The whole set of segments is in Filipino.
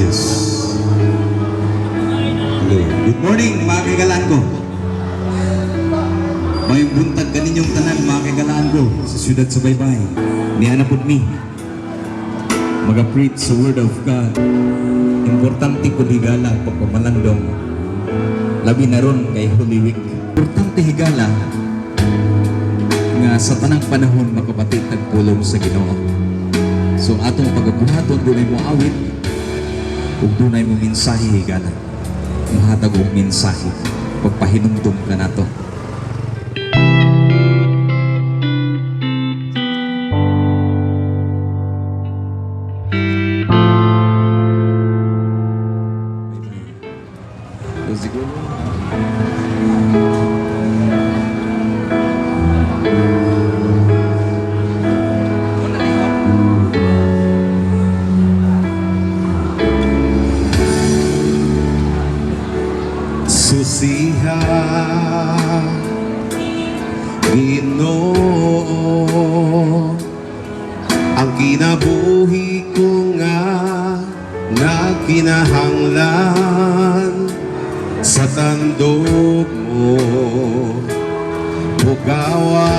Diyos. Hello. Good morning, mga kaigalaan ko. May buntag kaninyong tanan, mga kaigalaan ko, sa siyudad sa Baybay. Niana po mi. Mag-preach sa Word of God. Importante ko higala pagpamalandong. Labi na ron kay Holy Week. Importante higala nga sa tanang panahon makapatid tagpulong sa Ginoo. So atong pagabuhaton dunay mo awit ug dunay mo mensahe higala. Mahatag og mensahe pagpahinumdum ka nato. Susiha Ginoo ang kinabuhi ko nga nagkinahanglan sa tandog mo bugawa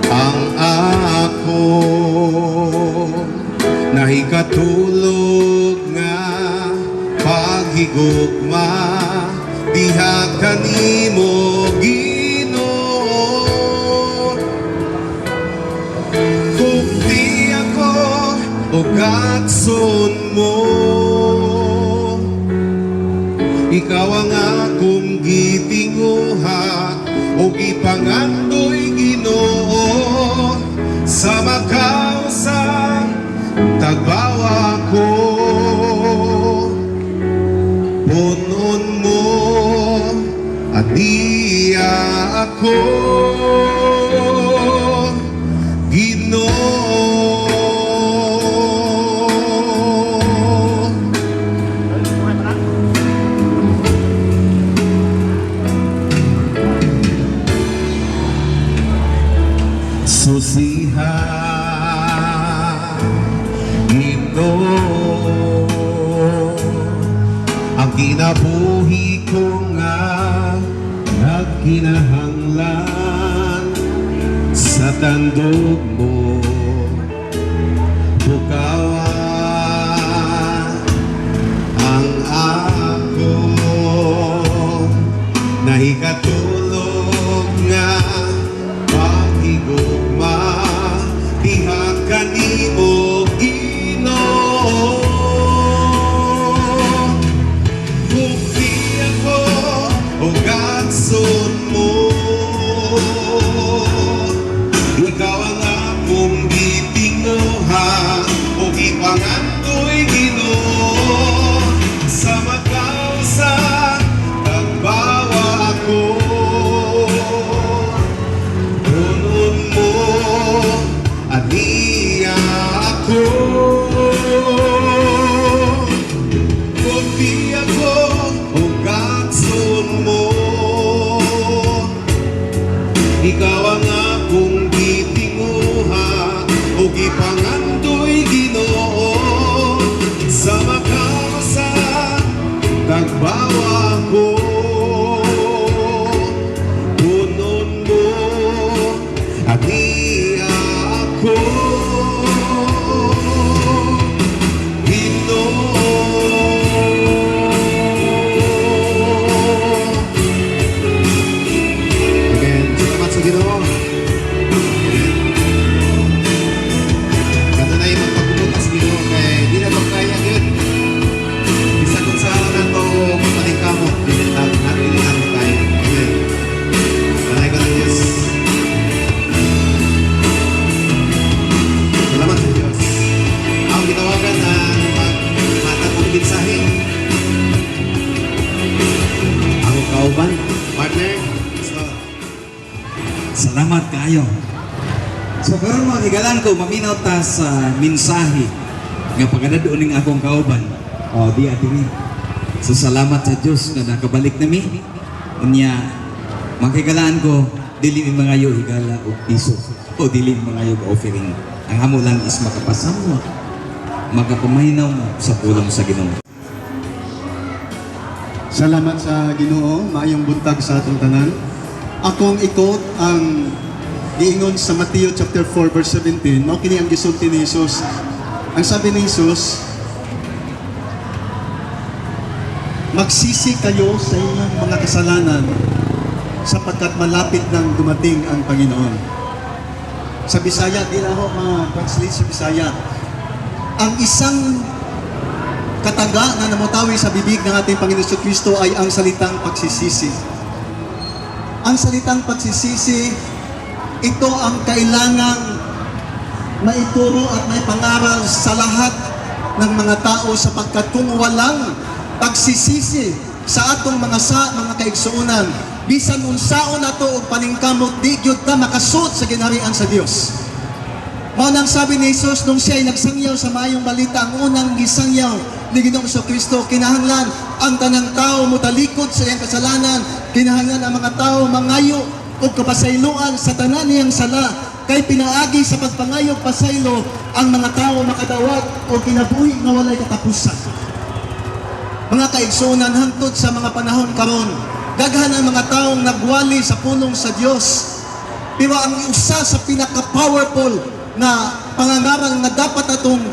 ang ako nahikatulog nga paghigugma diha kanimo Ginoo kung di ako o gatson mo ikaw ang akong gitinguha o gipangandoy Ginoo sa makausang tagbawa ko punon mo at diya ako Ginoo susiha Ginoo ang kinabuhi ko nga nagkinahanglan sa tandog mo bukawa ang ako nahikatulog nga paghigugma diha kanimo Ginoo gatson mo ikaw ang akong gitinguha o gipangandoy Ginoo sa magkausa tagbawa ako punon mo at niya ako kung di ako o gatson mo ikaw ang akong gitinguha o gipangandoy Ginoo sa makausa tagbawa ko punon mo at niya ako Ginoo. Kato na yung magpagbubutas Ginoo kay di na ito kaya yun. Isa kung saan na ito mapalikamo. Natin mo tayo. Amen. Sanay ka ng Diyos. Salamat sa Diyos. Ang gitawagan na magmatag ng mensahe. Ako kauban, partner. Salamat kayo. So karon mga higalan ko, maminaw ta sa mensahe nga pagkanadoon ning akong kauban. O di adiri. So salamat sa Dios nga nakabalik nami. Unya mga higalan ko, dili mi mga yo higala og piso o dili mi mga yo offering. Ang amo lang is makapasamwa magapamaynaw sa pulong sa Ginoo. Salamat sa Ginoo, maayong buntag sa atong tanan. Akong ikot ang giingon sa Mateo chapter 4 verse 17. Mao kini ang gisulti ni Jesus. Ang sabi ni Jesus, magsisi kayo sa inyong mga kasalanan sapagkat malapit nang dumating ang Panginoon. Sa Bisaya, di na ako ma-translate sa Bisaya. Ang isang kataga na namutawi sa bibig ng ating Panginoon Kristo ay ang salitang pagsisisi. Ang salitang pagsisisi, ito ang kailangang maituro at may pangaral sa lahat ng mga tao sapagkat kung walang pagsisisi sa atong mga kaigsuonan, bisan unsaon nato og paningkamot di gyud ta makasud sa ginharian sa Dios. Mao nang sabi ni Jesus nung siya ay nagsangyaw sa maayong balita, ang unang gisangyaw ni Ginoong Kristo, kinahanglan ang tanang tao mutalikod sa iyang kasalanan, kinahanglan ang mga tao mangayo og kapasayloan sa tanan niyang sala, kay pinaagi sa pagpangayo pasaylo ang mga tao makadawat o kinabuhi nga walay katapusan. Mga kaigsuonan, hangtod sa mga panahon karon, daghan ang mga taong nagwali sa pulong sa Dios. Pero ang usa sa pinaka-powerful na pangangaral na dapat atong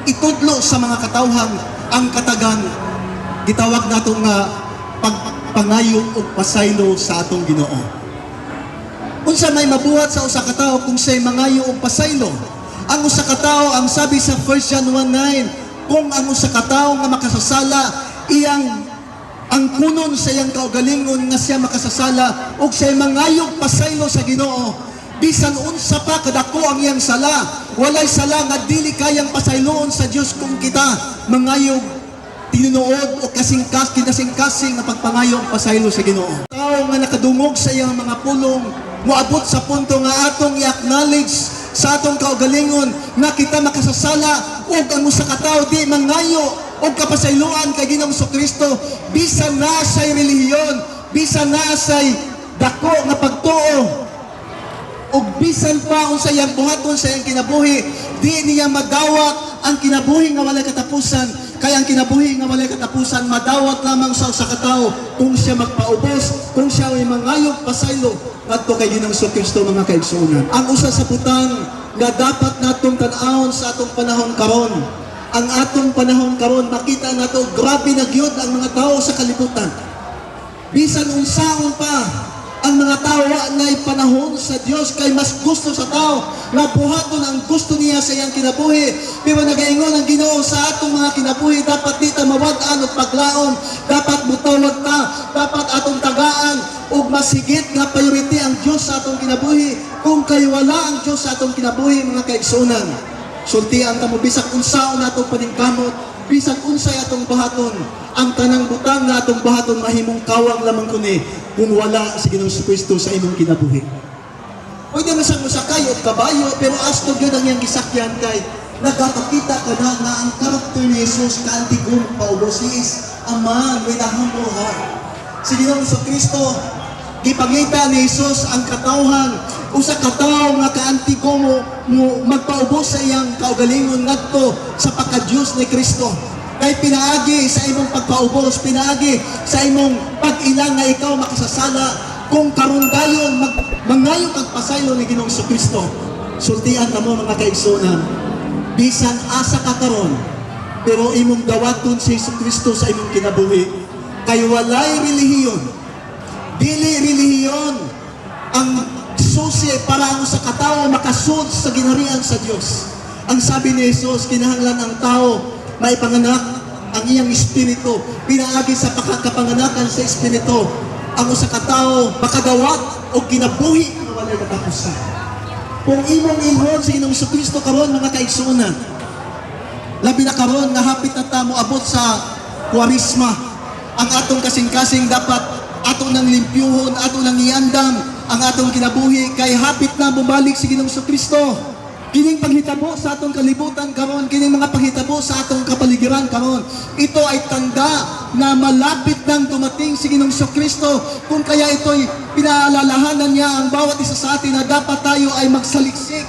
itudlo sa mga katawhan, ang katagang gitawag nato nga pagpangayo o pasaylo sa atong Ginoo. Unsa may mabuhat sa usa ka tawo kung siya'y mangayo o pasaylo? Ang usa ka tawo, ang sabi sa 1 John 1:9, kung ang usa ka tawo nga makasasala, iyang ang kunon sa iyang kaugalingon nga siya makasasala ug siya mangayog pasaylo sa Ginoo, bisan unsa pa kadako ang iyang sala, walay sala nga dili kayang pasayloon sa Dios kung kita mangayog tinuod o kasing-kasing na pagpangayog pasaylo sa Ginoo. Tao nga nakadungog sa iyang mga pulong, moabot sa punto nga atong i-acknowledge sa atong kaugalingon nga kita makasasala ug ang usa ka tawo di mangayo og kapasayloan kay Ginoong Kristo, bisan na say relihiyon, bisan na say dako nga pagtuo, ug bisan pa unsa iyang buhaton sa iyang kinabuhi, di niya madawat ang kinabuhi nga walay katapusan. Kaya ang kinabuhi nga walay katapusan madawat lamang sa usa ka tawo kung siya magpaubos, kung siya ay mangayog pasaylo ngadto kay Ginoong Kristo, mga kaigsuonan. Ang usa sa butang nga dapat natong tan-awon sa atong panahon karon, ang atong panahon karon, makita nato grabe na gyud ang mga tao sa kalibutan. Bisan unsaon pa ang mga tao na panahon sa Dios, kay mas gusto sa tao na buhaton ang gusto niya sa iyang kinabuhi. Pero nagaingon ang Ginoo sa atong mga kinabuhi, dapat di ta mawad-an o paglaon, dapat mutawag ta, dapat atong tagaan ug masigit nga priority ang Dios sa atong kinabuhi. Kung kay wala ang Dios sa atong kinabuhi, mga kaigsuonan, sultian ta mo bisag unsaon natong paningkamot, bisag unsay atong bahaton, ang tanang butang na atong bahaton mahimong kawang lamang kuni kung wala si Ginoong Kristo sa imong kinabuhi. Pwede man sa musakay o kabayo, pero astog yun ang iyang gisakyan kay nagkakita ka na nga ang karakter ni Jesus kaantigong paubos. He is a man with a humble heart. Si Ginoong Kristo, gipangita ni Jesus ang katawhan, usa ka tawo nga kaantigo mo magpaubos sa iyang kaugalingon ngadto sa pagka-Diyos ni Kristo. Kay pinaagi sa imong pagpaubos, pinaagi sa imong pag-ilang nga ikaw makasasala, kung karon dayon mangayo kag pasaylo ni Ginoong Kristo. Sultian na mo, mga kaigsuonan, bisan asa ka karon, pero imong dawaton si Kristo sa imong kinabuhi, kay walay relihiyon, dili relihiyon ang susi para ang sa katawo makasud sa ginharian sa Dios. Ang sabi ni Jesus, kinahanglan ang tao maipanganak ang iyang espiritu, pinaagi sa kapanganakan sa espiritu, ang usa ka tawo makadawat o kinabuhi nga walay katapusan. Kung imong ingon sa Ginoong Kristo karon, mga kaigsuonan, labi na karon nga hapit na ta moabot sa Kwaresma, ang atong kasing-kasing dapat ato nang limpyuhon, ato nang iandam ang atong kinabuhi, kay hapit na bumalik si Ginoong Kristo. Kining paghitabo sa atong kalibutan karon, kining mga paghitabo sa atong kapaligiran karon, ito ay tanda na malapit nang dumating si Ginoong Kristo. Kung kaya ito'y pinaalalahanan niya ang bawat isa sa atin na dapat tayo ay magsaliksik,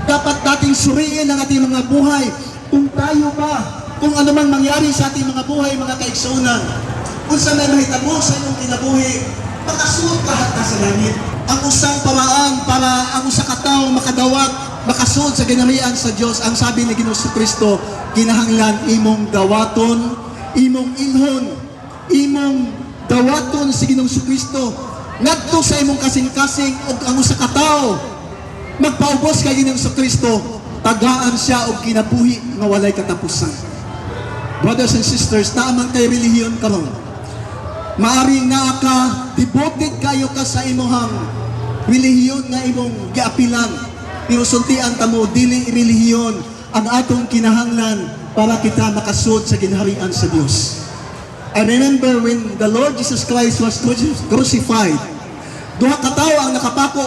dapat nating suriin ang ating mga buhay, kung tayo ba, kung ano man mangyari sa ating mga buhay, mga kaigsunan, kung sa may mahitabo sa inyong kinabuhi, makasuot ka hata sa langit. Ang usang paraan para ang usa ka tawo makadawat, makasuot sa ginarian sa Dios, ang sabi ni Ginoong Kristo, kinahanglan imong dawaton, imong inhon, imong dawaton si Ginoong Kristo ngadto sa imong kasing-kasing ug ang usa ka tawo magpaubos kay Ginoong Kristo, tagaan siya og kinabuhi nga walay katapusan. Brothers and sisters, naaman kay relihiyon karon. Maaring naa ka, devoted kayo ka sa imong relihiyon nga imong giapilan. Pero sultian ta mo, dili relihiyon ang atong kinahanglan para kita makasuot sa ginharian sa Dios. I remember when the Lord Jesus Christ was crucified, duha ka tawo ang nakapako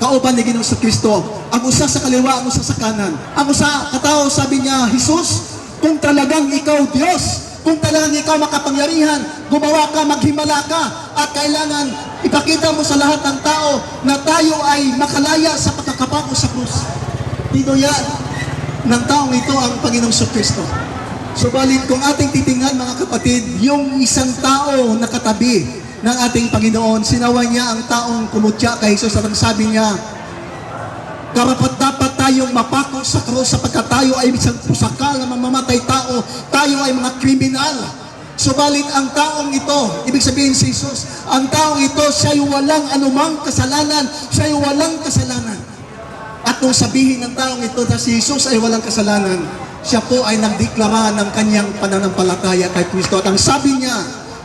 kauban ni Ginoong Kristo. Ang usa sa kaliwa, ang usa sa kanan. Ang usa ka tawo sabi niya, Jesus, kung talagang ikaw Diyos, kung talagang ikaw makapangyarihan, gumawa ka, maghimala ka, at kailangan ipakita mo sa lahat ng tao na tayo ay makalaya sa pagkakapako sa krus. Tinuyan ng taong ito ang Panginoong Kristo. Subalit kung ating titingnan mga kapatid, yung isang tao na katabi ng ating Panginoon, sinawa niya ang taong kumutya kay Jesus at ang sabi niya, karapat dapat tayong mapako sa krus sapagkat tayo ay isang pusakal na mamamatay tao, tayo ay mga kriminal. Subalit ang taong ito, ibig sabihin si Jesus, ang taong ito, siya'y walang anumang kasalanan, siya'y walang kasalanan. At nung sabihin ng taong ito na si Jesus ay walang kasalanan, siya po ay nagdeklara ng kanyang pananampalataya kay Kristo. At ang sabi niya,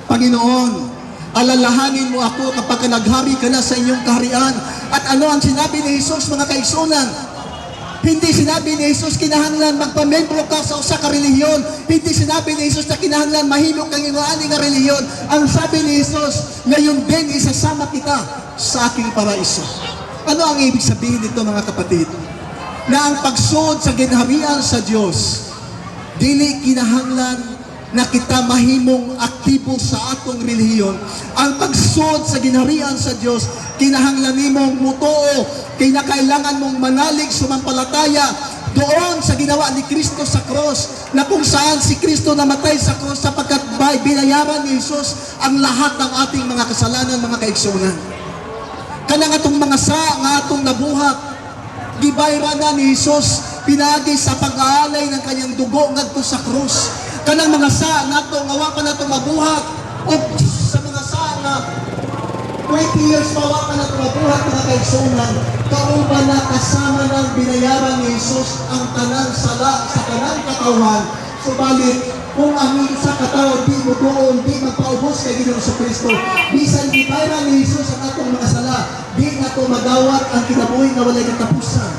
Panginoon, alalahanin mo ako kapag naghari ka na sa inyong kaharian. At ano ang sinabi ni Jesus, mga kaigsunan? Hindi sinabi ni Jesus kinahanglan magpamembro ka sa usa ka relihiyon. Hindi sinabi ni Jesus na kinahanglan mahimok kang ingoani nga relihiyon. Ang sabi ni Jesus, ngayon din isasama kita sa aking paraiso. Ano ang ibig sabihin nito mga kapatid? Na ang pagsuod sa ginharian sa Dios, dili kinahanglan na kita mahimong aktibo sa atong relihiyon. Ang pagsuod sa ginharian sa Dios, kinahanglan nimong mutuo, kinakailangan mong manalig sumampalataya doon sa ginawa ni Kristo sa cross, na kung saan si Kristo namatay sa cross sapagkat binayaran ni Jesus ang lahat ng ating mga kasalanan, mga kaigsunan. Kanang atong mga nga atong nabuhat, gibayra na ni Jesus, pinagi sa pag-aalay ng kanyang dugo ngadto sa krus. Kanang mga nato nga wa pa nato mabuhat, o sa mga nga 20 years pa wa pa nato mabuhat, mga kaigsunan, kauban na kasama ng binayaran ni Jesus ang tanang sala sa tanang katawan. Subalit kung ang isa ka tawo di mo doon, di magpaubos kay Ginoong Kristo, bisan gibayra ni Jesus ang atong mga sala, di nato magawat ang kinabuhi nga walay katapusan.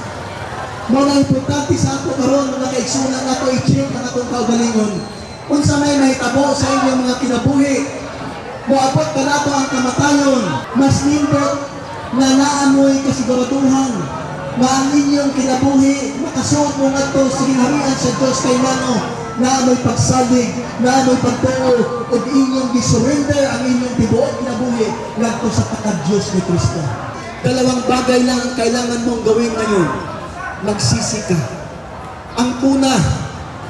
Mao na importante sa ato karon mga kaigsunan nato i-check ang atong kaugalingon. Unsa may mahitabo sa inyong mga kinabuhi, moabot ka nato ang kamatayon, mas nindot na naamoy kasiguraduhan na ang inyong kinabuhi makasuot mo ngadto sa ginharian sa Dios kay nano, naamoy pagsalig, naamoy pagtuo, ug inyong gisurrender ang inyong tibuok kinabuhi ngadto sa pagka-Dios ni Kristo. Dalawang bagay lang ang kailangan mong gawin ngayon. Magsisi ka. Ang una,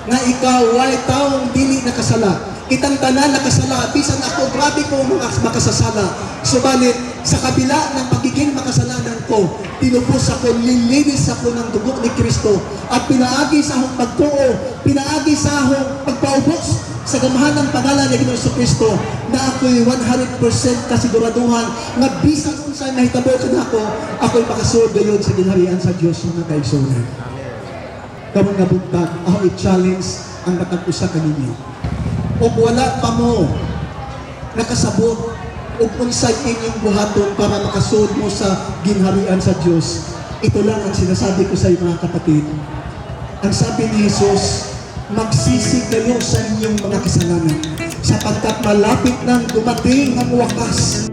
na ikaw ay taong dili nakasala. Kitang tanan nakasala, bisan ako grabe ko makasasala. Subalit sa kabila ng pagiging makasalanan ko, tinubos ako, lilinis ako ng dugo ni Kristo at pinaagi sa akong pagtuo, pinaagi sa akong pagpaubos sa gamahan ng pangalan ni Ginoong Kristo na ako'y 100% kasiguraduhan na bisan kung saan nahitabo ka na ako'y makasuod gayon sa ginharian sa Diyos ng kaigsunan. Kamong nabuntag, ako i-challenge ang matag-usa kanini. O wala pa mo nakasabot o unsay inyong buhaton para makasuod mo sa ginharian sa Diyos, ito lang ang sinasabi ko sa iyo mga kapatid. Ang sabi ni Jesus, magsisi kayo sa inyong mga kasalanan sapagkat malapit nang dumating ang wakas.